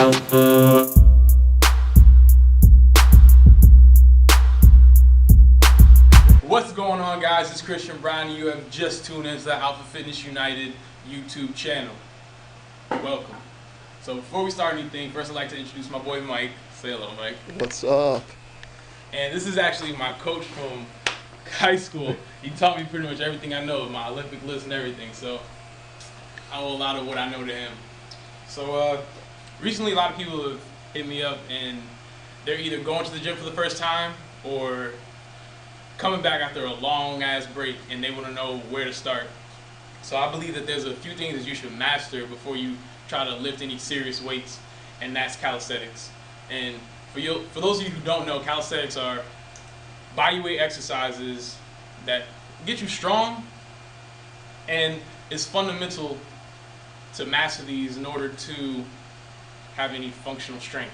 What's going on, guys? It's Christian Brown and you have just tuned into the Alpha Fitness United YouTube channel. Welcome. So before we start anything, first I'd like to introduce my boy Mike. Say hello, Mike. What's up? And this is actually my coach from high school. He taught me pretty much everything I know, my Olympic list and everything. So I owe a lot of what I know to him. So recently a lot of people have hit me up and they're either going to the gym for the first time or coming back after a long ass break and they want to know where to start. So I believe that there's a few things that you should master before you try to lift any serious weights, and that's calisthenics. And for those of you who don't know, calisthenics are bodyweight exercises that get you strong, and it's fundamental to master these in order to have any functional strength.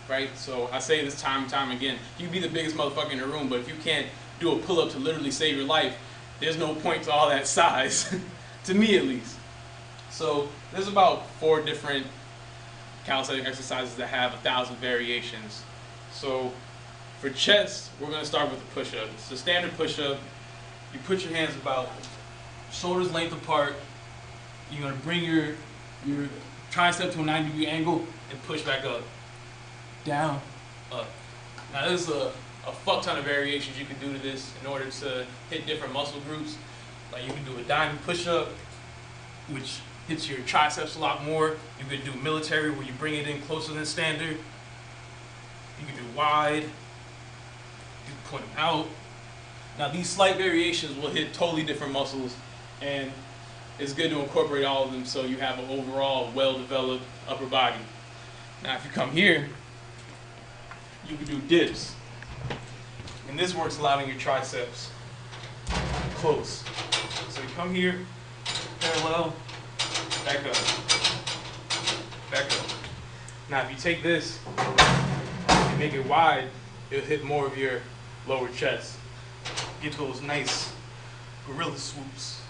Right? So I say this time and time again, you can be the biggest motherfucker in the room, but if you can't do a pull-up to literally save your life, there's no point to all that size, to me at least. So there's about 4 different calisthenic exercises that have 1,000 variations. So for chest, we're going to start with the push-up. It's a standard push-up. You put your hands about shoulders length apart. You're going to bring your tricep to a 90-degree angle and push back up. Down, up. Now there's a fuck ton of variations you can do to this in order to hit different muscle groups. Like you can do a diamond push-up, which hits your triceps a lot more. You can do military, where you bring it in closer than standard. You can do wide. You can point them out. Now these slight variations will hit totally different muscles, and it's good to incorporate all of them so you have an overall well-developed upper body. Now if you come here, you can do dips. And this works a lot on your triceps. Close. So you come here, parallel, back up. Back up. Now if you take this and make it wide, it'll hit more of your lower chest. Get those nice gorilla swoops.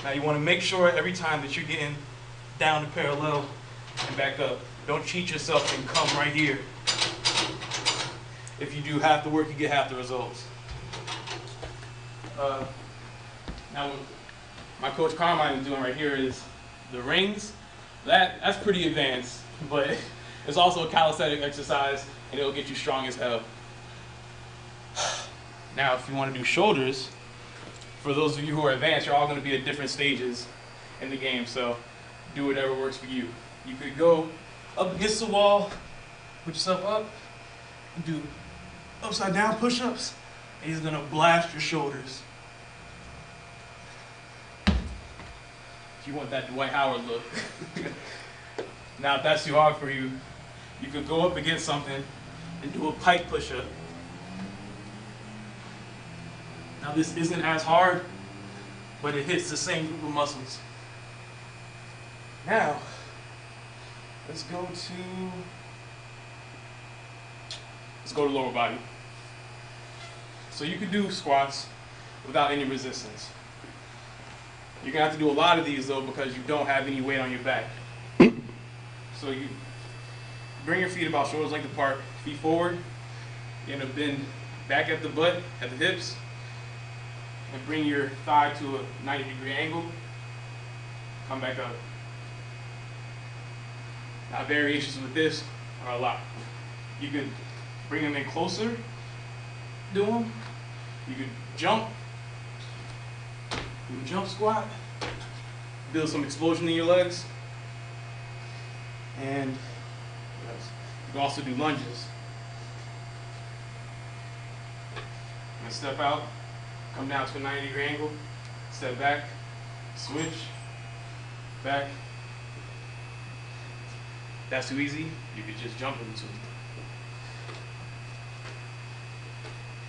Now you want to make sure every time that you're getting down to parallel and back up, don't cheat yourself and come right here. If you do half the work, you get half the results. Now, what my coach Carmine is doing right here is the rings. That's pretty advanced, but it's also a calisthenic exercise, and it'll get you strong as hell. Now, if you want to do shoulders, for those of you who are advanced, you're all going to be at different stages in the game, so do whatever works for you. You could go up against the wall, put yourself up, and do upside down push-ups, and he's gonna blast your shoulders. If you want that Dwight Howard look. Now if that's too hard for you, you could go up against something and do a pike push-up. Now this isn't as hard, but it hits the same group of muscles. Now, let's go to lower body. So you can do squats without any resistance. You're gonna have to do a lot of these though because you don't have any weight on your back. So you bring your feet about shoulders length apart, feet forward. You're gonna bend back at the butt, at the hips, and bring your thigh to a 90-degree angle. Come back up. Now variations with this are a lot. You could bring them in closer, do them. You could jump, do a jump squat, build some explosion in your legs. And what else? You can also do lunges. I'm gonna step out, come down to a 90-degree angle, step back, switch, back. If that's too easy, you could just jump into it.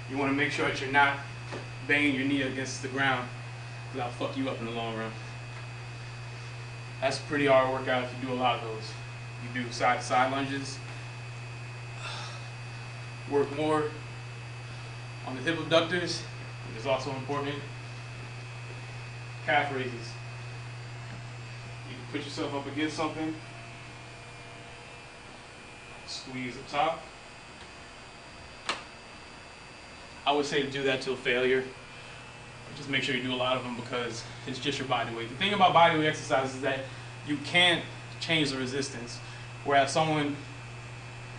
You want to make sure that you're not banging your knee against the ground, because that'll fuck you up in the long run. That's a pretty hard workout if you do a lot of those. You do side-to-side lunges, work more on the hip abductors, which is also important. Calf raises. You can Put yourself up against something. Squeeze the top. I would say to do that till failure. Just make sure you do a lot of them because it's just your body weight. The thing about body weight exercise is that you can't change the resistance. Whereas someone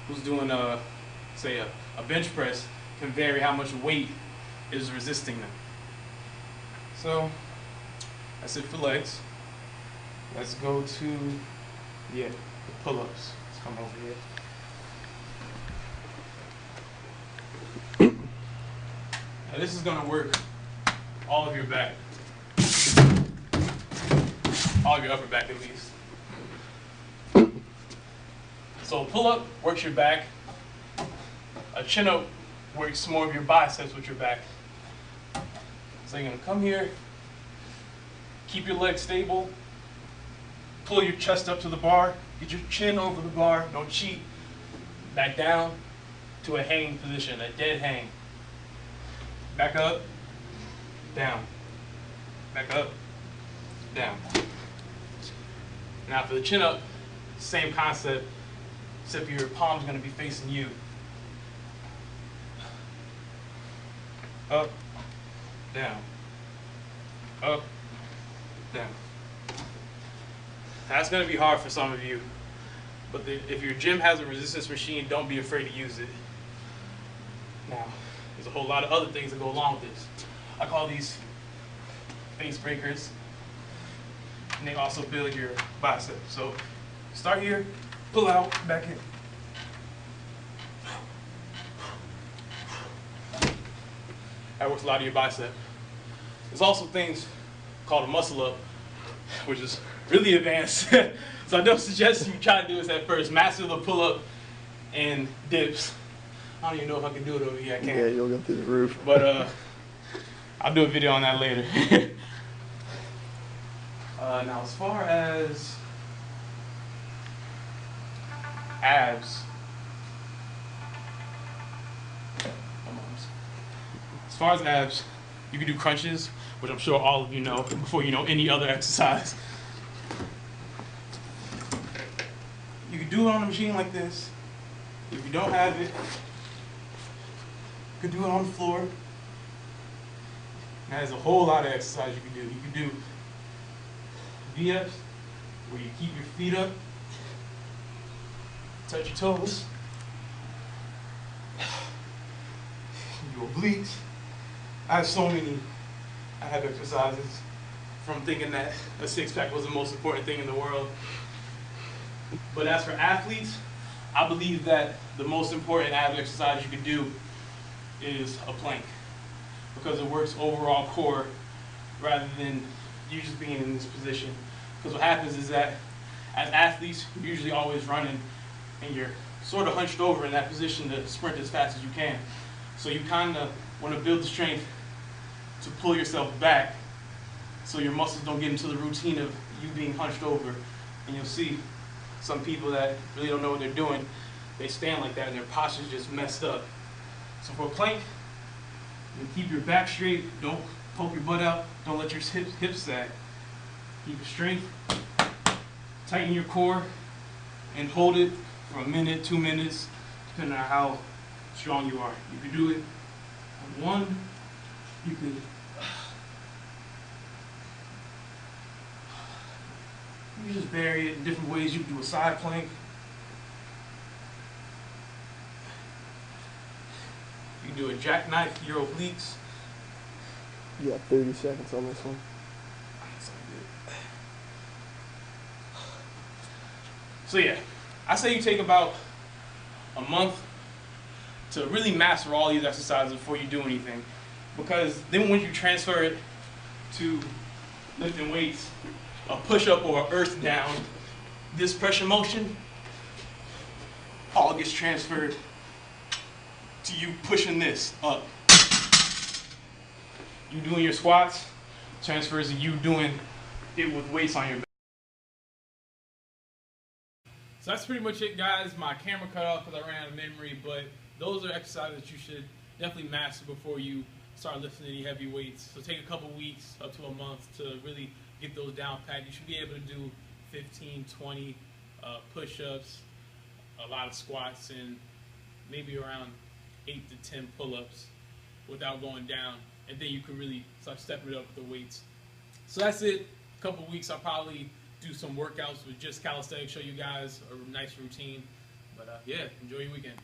who's doing say a bench press can vary how much weight is resisting them. So that's it for legs. Let's go to the pull-ups. Let's come over here. Now this is gonna work all of your back. All of your upper back at least. So a pull-up works your back. A chin-up works more of your biceps with your back. So you're gonna come here, keep your legs stable, pull your chest up to the bar, get your chin over the bar, don't cheat. Back down to a hanging position, a dead hang. Back up, down. Back up, down. Now for the chin up, same concept, except your palm's gonna be facing you. Up, down, up, down. That's gonna be hard for some of you, but if your gym has a resistance machine, don't be afraid to use it. Now, there's a whole lot of other things that go along with this. I call these face breakers, and they also build your bicep. So start here, pull out, back in. That works a lot of your bicep. There's also things called a muscle up, which is really advanced. So I don't suggest you try to do this at first. Master the pull up and dips. I don't even know if I can do it over here. I can't. Yeah, you'll go through the roof. But I'll do a video on that later. Now as far as abs, you can do crunches, which I'm sure all of you know before you know any other exercise. You can do it on a machine like this. If you don't have it, you can do it on the floor. Now, there's a whole lot of exercise you can do. You can do V-ups, where you keep your feet up, touch your toes, you do obliques. I have so many ab exercises from thinking that a six-pack was the most important thing in the world. But as for athletes, I believe that the most important ab exercise you can do is a plank, because it works overall core rather than you just being in this position. Because what happens is that as athletes, you're usually always running and you're sort of hunched over in that position to sprint as fast as you can. So you kind of want to build the strength to pull yourself back so your muscles don't get into the routine of you being hunched over. And you'll see some people that really don't know what they're doing, they stand like that and their posture's just messed up. So for a plank, you keep your back straight, don't poke your butt out, don't let your hips sag. Keep your strength, tighten your core, and hold it for a minute, 2 minutes, depending on how strong you are. You can do it on one, you can just vary it in different ways. You can do a side plank. You can do a jackknife, your obliques. You got 30 seconds on this one. So yeah, I say you take about a month to really master all these exercises before you do anything. Because then when you transfer it to lifting weights, a push-up or an earth down, this pressure motion all gets transferred to you pushing this up. You doing your squats transfers to you doing it with weights on your back. So that's pretty much it, guys. My camera cut off because I ran out of memory, but those are exercises that you should definitely master before you start lifting any heavy weights. So take a couple weeks up to a month to really get those down pat. You should be able to do 15, 20 push-ups, a lot of squats, and maybe around 8 to 10 pull-ups without going down. And then you can really start stepping it up with the weights. So that's it. A couple weeks, I'll probably do some workouts with just calisthenics, show you guys a nice routine. But yeah, enjoy your weekend.